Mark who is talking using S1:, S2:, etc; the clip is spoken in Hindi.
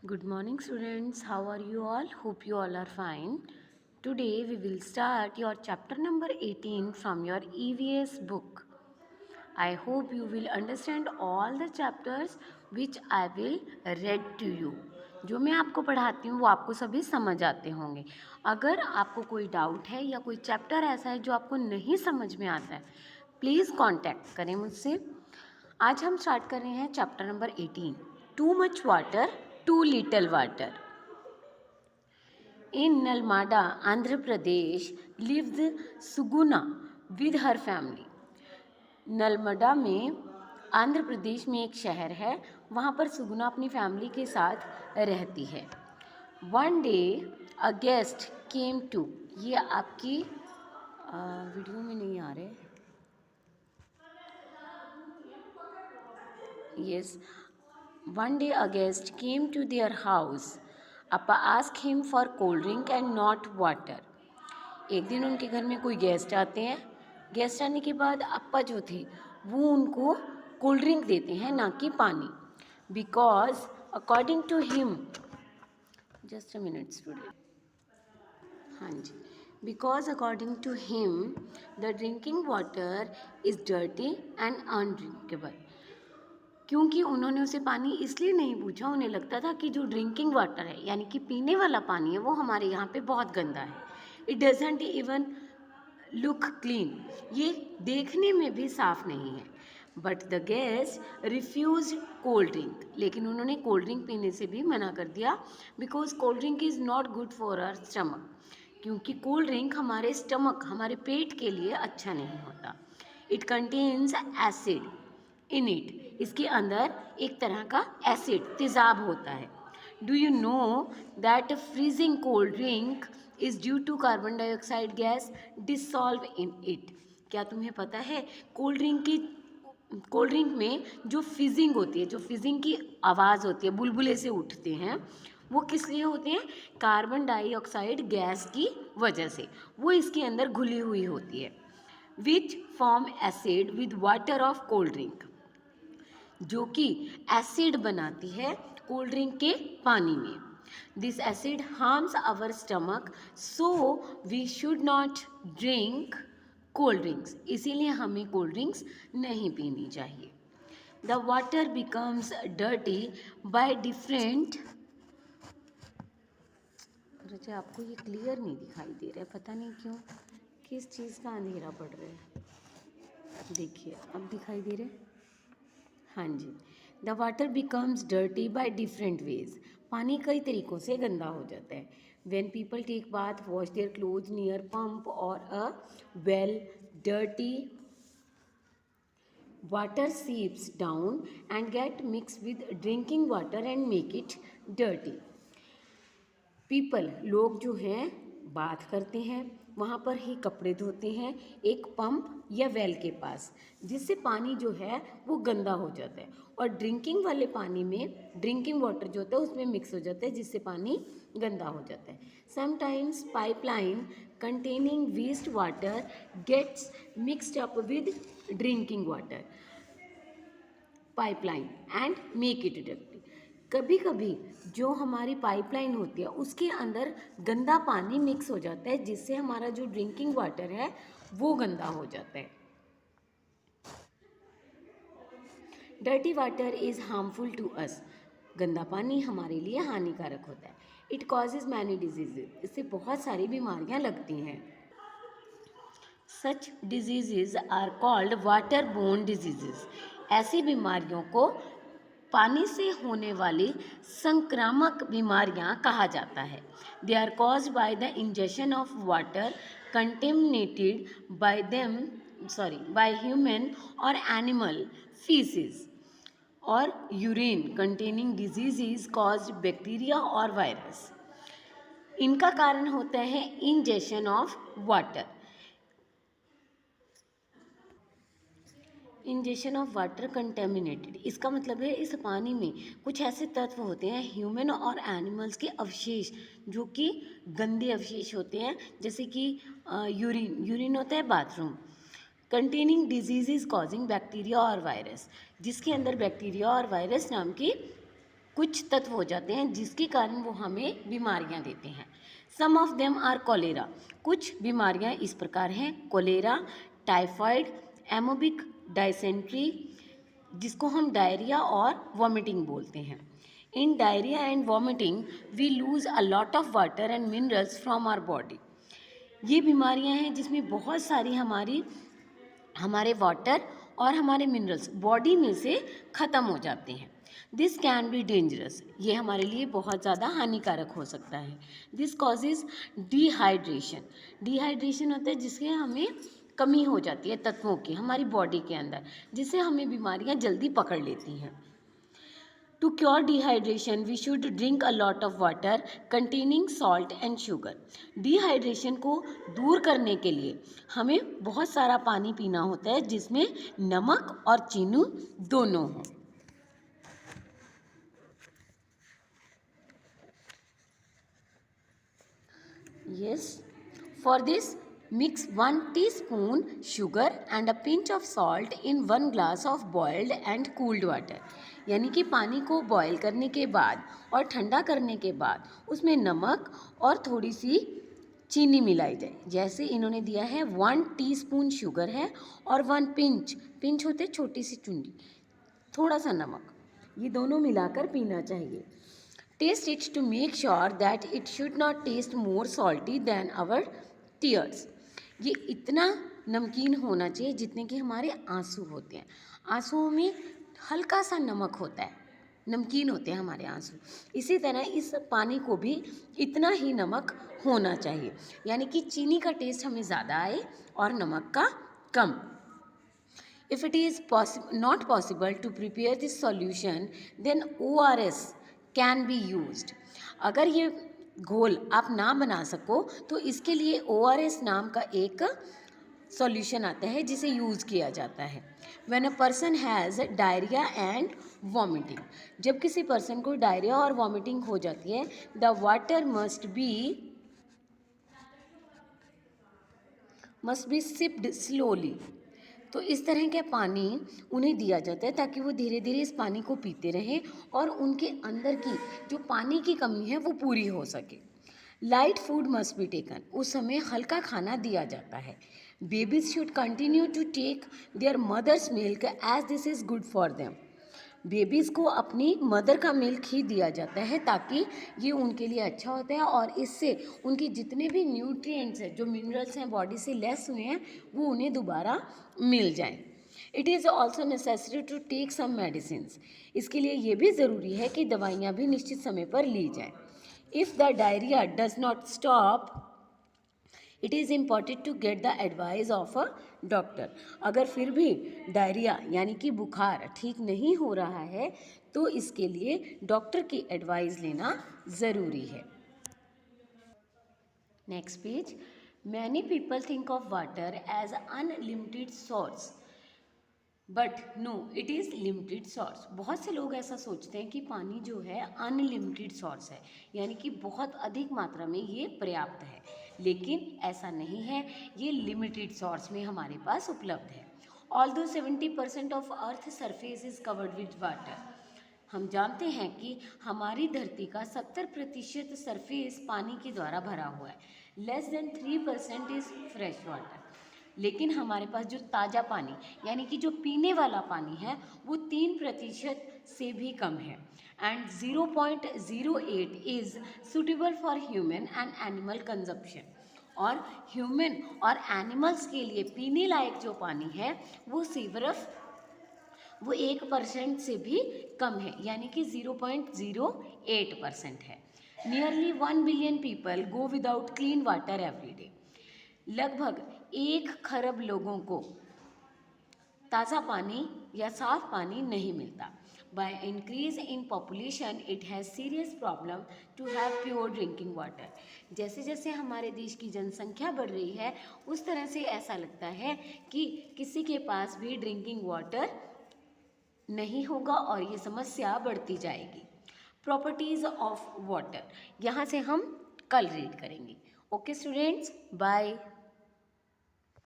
S1: Good morning, students. How are you all? Hope you all are fine. Today we will start your chapter number 18 from your EVS book. I hope you will understand all the chapters which I will read to you. जो मैं आपको पढ़ाती हूँ वो आपको सभी समझ आते होंगे. अगर आपको कोई डाउट है या कोई चैप्टर ऐसा है जो आपको नहीं समझ में आता है, प्लीज़ कांटेक्ट करें मुझसे. आज हम स्टार्ट कर रहे हैं chapter number 18, too much water, too little water. In Nalmada, Andhra Pradesh, lives Suguna with her family. Nalmada में आंध्र प्रदेश में एक शहर है, वहाँ पर सुगुना अपनी फैमिली के साथ रहती है. One day a guest came to, ये आपकी वीडियो में नहीं आ रहे. Yes, one day a guest came to their house. Appa asked him for cold drink and not water. एक दिन उनके घर में कोई गेस्ट आते हैं. गेस्ट आने के बाद अप्पा जो थे वो उनको कोल्ड ड्रिंक देते हैं, ना कि पानी. Because according to him, just a minute student. हाँ जी. Because according to him the drinking water is dirty and undrinkable. क्योंकि उन्होंने उसे पानी इसलिए नहीं पूछा, उन्हें लगता था कि जो ड्रिंकिंग वाटर है यानी कि पीने वाला पानी है वो हमारे यहाँ पे बहुत गंदा है. It doesn't even look clean, ये देखने में भी साफ नहीं है. But the guest refuse cold drink, लेकिन उन्होंने कोल्ड ड्रिंक पीने से भी मना कर दिया. Because cold drink is not good for our stomach, क्योंकि कोल्ड ड्रिंक हमारे स्टमक, हमारे पेट के लिए अच्छा नहीं होता. It contains acid in it, इसके अंदर एक तरह का एसिड, तेज़ाब होता है. Do you know that freezing cold drink is due to carbon dioxide gas dissolve in it. क्या तुम्हें पता है कोल्ड ड्रिंक में जो फिजिंग होती है, जो फिजिंग की आवाज़ होती है, बुलबुले से उठते हैं, वो किस लिए होते हैं? कार्बन डाइऑक्साइड गैस की वजह से. वो इसके अंदर घुली हुई होती है. Which form acid with water of cold drink, जो कि एसिड बनाती है कोल्ड ड्रिंक के पानी में. This acid harms our stomach, so we should not drink cold drinks. इसीलिए हमें कोल्ड ड्रिंक्स नहीं पीनी चाहिए. The water becomes dirty by different. मुझे आपको ये क्लियर नहीं दिखाई दे रहा है, पता नहीं क्यों, किस चीज़ का अंधेरा पड़ रहा है. देखिए अब दिखाई दे रहे. हाँ जी. The water becomes dirty by different ways, पानी कई तरीक़ों से गंदा हो जाता है. When people take bath, wash their cloth near pump और अ वेल, डर्टी water seeps down and get mixed with drinking water and make it dirty. People, लोग जो हैं बात करते हैं, वहाँ पर ही कपड़े धोते हैं एक पंप या वेल के पास, जिससे पानी जो है वो गंदा हो जाता है. और ड्रिंकिंग वाले पानी में ड्रिंकिंग वाटर जो होता है उसमें मिक्स हो जाता है, जिससे पानी गंदा हो जाता है. Sometimes pipeline containing waste water gets mixed up with drinking water pipeline and make it dirty. कभी कभी जो हमारी पाइपलाइन होती है उसके अंदर गंदा पानी मिक्स हो जाता है, जिससे हमारा जो ड्रिंकिंग वाटर है वो गंदा हो जाता है. Dirty water is harmful to us, गंदा पानी हमारे लिए हानिकारक होता है. इट कॉजेज मैनी डिजीजेज, इससे बहुत सारी बीमारियां लगती हैं. Such diseases are called water borne diseases, ऐसी बीमारियों को पानी से होने वाली संक्रामक बीमारियां कहा जाता है. They are caused by the injection of water contaminated by them by human और एनिमल फीसिस और urine containing diseases caused bacteria और वायरस. इनका कारण होता है injection of water. Injection of water contaminated, इसका मतलब है इस पानी में कुछ ऐसे तत्व होते हैं, ह्यूमन और एनिमल्स के अवशेष, जो कि गंदे अवशेष होते हैं, जैसे कि यूरिन होता है bathroom. Containing diseases causing bacteria और वायरस, जिसके अंदर बैक्टीरिया और वायरस नाम की कुछ तत्व हो जाते हैं जिसके कारण वो हमें बीमारियां देते हैं। सम ऑफ देम आर कोलेरा। कुछ बीमारियां इस प्रकार हैं: कोलेरा, टाइफाइड, एमोबिक, डायसेंट्री, जिसको हम डायरिया और वॉमिटिंग बोलते हैं। In diarrhoea and vomiting we lose a lot of water and minerals from our body. ये बीमारियां हैं जिसमें बहुत सारी हमारे वाटर और हमारे मिनरल्स बॉडी में से ख़त्म हो जाते हैं। This can be dangerous. ये हमारे लिए बहुत ज़्यादा हानिकारक हो सकता है। This causes dehydration. डिहाइड्रेशन होता है जिससे हमें कमी हो जाती है तत्वों की हमारी बॉडी के अंदर, जिससे हमें बीमारियां जल्दी पकड़ लेती हैं। To cure dehydration, we should drink a lot of water containing salt and sugar. Dehydration को दूर करने के लिए हमें बहुत सारा पानी पीना होता है जिसमें नमक और चीनी दोनों हों। Yes, for this mix 1 teaspoon sugar and a pinch of salt in 1 glass of boiled and cooled water. यानी कि पानी को बॉयल करने के बाद और ठंडा करने के बाद उसमें नमक और थोड़ी सी चीनी मिलाई जाए। जैसे इन्होंने दिया है 1 टीस्पून शुगर है और 1 पिंच होते छोटी सी चुंडी, थोड़ा सा नमक, ये दोनों मिलाकर पीना चाहिए। Taste it to make sure that it should not taste more salty than our tears. ये इतना नमकीन होना चाहिए जितने कि हमारे आंसू होते हैं। आंसुओं में हल्का सा नमक होता है, नमकीन होते हैं हमारे आंसू। इसी तरह इस पानी को भी इतना ही नमक होना चाहिए, यानी कि चीनी का टेस्ट हमें ज़्यादा आए और नमक का कम। If it is not possible to prepare this solution, then ORS can be used. अगर ये घोल आप ना बना सको तो इसके लिए ORS नाम का एक सॉल्यूशन आता है जिसे यूज़ किया जाता है। When a person has diarrhea and vomiting, जब किसी पर्सन को डायरिया और वॉमिटिंग हो जाती है, the water must be sipped slowly. तो इस तरह के पानी उन्हें दिया जाता है ताकि वो धीरे धीरे इस पानी को पीते रहें और उनके अंदर की जो पानी की कमी है वो पूरी हो सके। Light food must be taken. उस समय हल्का खाना दिया जाता है। Babies should continue to take their mother's milk as this is good for them. Babies को अपनी मदर का मिल्क ही दिया जाता है ताकि ये उनके लिए अच्छा होता है और इससे उनके जितने भी न्यूट्रिएंट्स हैं, जो मिनरल्स हैं बॉडी से लेस हुए हैं, वो उन्हें दोबारा मिल जाएं। It is also necessary to take some medicines. इसके लिए ये भी ज़रूरी है कि दवाइयाँ भी निश्चित समय पर ली जाएँ। If the diarrhoea does not stop, it is important to get the advice of a doctor. अगर फिर भी डायरिया यानी कि बुखार ठीक नहीं हो रहा है तो इसके लिए डॉक्टर की एडवाइस लेना ज़रूरी है। Next page. Many people think of water as unlimited source but no it is limited source. बहुत से लोग ऐसा सोचते हैं कि पानी जो है अनलिमिटेड सोर्स है, यानी कि बहुत अधिक मात्रा में ये पर्याप्त है, लेकिन ऐसा नहीं है। ये लिमिटेड सोर्स में हमारे पास उपलब्ध है। Although 70% of earth surface is covered with water. हम जानते हैं कि हमारी धरती का 70% सरफेस पानी के द्वारा भरा हुआ है। Less than 3% is fresh water. लेकिन हमारे पास जो ताज़ा पानी यानी कि जो पीने वाला पानी है वो 3% से भी कम है and 0.08 is suitable for human and animal consumption. और ह्यूमन और एनिमल्स के लिए पीने लायक जो पानी है वो सिर्फ 1% से भी कम है, यानी कि 0.08% है। Nearly 1 billion people go without clean water every day. लगभग 1 खरब लोगों को ताज़ा पानी या साफ पानी नहीं मिलता। By increase in population it has serious problem to have pure drinking water. जैसे जैसे हमारे देश की जनसंख्या बढ़ रही है उस तरह से ऐसा लगता है कि किसी के पास भी ड्रिंकिंग वाटर नहीं होगा और ये समस्या बढ़ती जाएगी। प्रॉपर्टीज़ ऑफ वाटर यहाँ से हम कल रीड करेंगे। Okay students, bye.